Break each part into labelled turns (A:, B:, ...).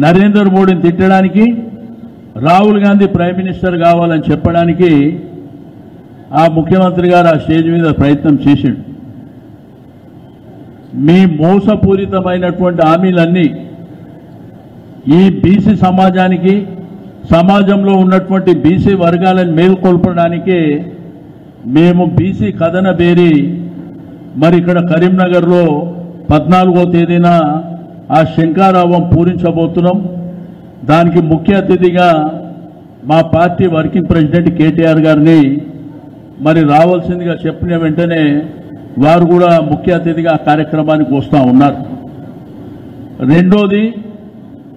A: నరేంద్ర మోడీని తిట్టడానికి Rahul Gandhi prime minister కావాలని చెప్పడానికి ఆ ముఖ్యమంత్రి గారు ఆ స్టేజ్ మీద ప్రయత్నం చేశాడు. మీ మోసపూరితమైనటువంటి హామీలన్నీ ఈ బీసీ సమాజానికి సమాజంలో ఉన్నటువంటి బీసీ వర్గాలను మేల్కొల్పడానికి మేము బీసీ కథన బేరి మరి ఇక్కడ కరీంనగర్లో 14వ తేదీన ఆ శంకారావం పూరించబోతున్నాం. దానికి ముఖ్య అతిథిగా మా పార్టీ వర్కింగ్ ప్రెసిడెంట్ కేటీఆర్ గారిని మరి రావాల్సిందిగా చెప్పిన వెంటనే వారు కూడా ముఖ్య అతిథిగా కార్యక్రమానికి వస్తూ ఉన్నారు. రెండోది,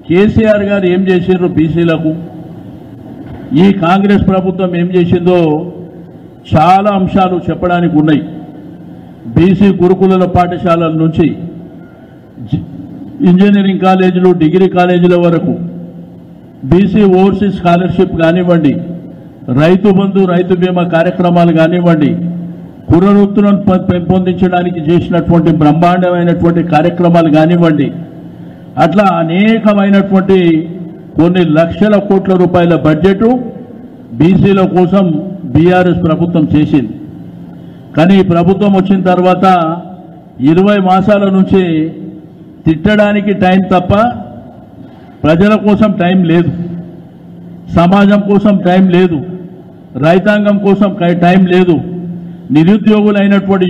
A: కేసీఆర్ గారు ఏం చేశారు బీసీలకు, ఈ కాంగ్రెస్ ప్రభుత్వం ఏం చేసిందో చాలా అంశాలు చెప్పడానికి ఉన్నాయి. బీసీ గురుకుల పాఠశాలల నుంచి ఇంజనీరింగ్ కాలేజీలు, డిగ్రీ కాలేజీల వరకు బీసీ ఓవర్సీస్ స్కాలర్షిప్ కానివ్వండి, రైతు బంధు, రైతు బీమా కార్యక్రమాలు కానివ్వండి, పునరుద్ధరణ పెంపొందించడానికి చేసినటువంటి బ్రహ్మాండమైనటువంటి కార్యక్రమాలు కానివ్వండి, అట్లా అనేకమైనటువంటి కొన్ని లక్షల కోట్ల రూపాయల బడ్జెట్ బీసీల కోసం బీఆర్ఎస్ ప్రభుత్వం చేసింది. కానీ ఈ ప్రభుత్వం వచ్చిన తర్వాత 20 మాసాల నుంచి తిట్టడానికి టైం తప్ప ప్రజల కోసం టైం లేదు, సమాజం కోసం టైం లేదు, రైతాంగం కోసం టైం లేదు, నిరుద్యోగులైనటువంటి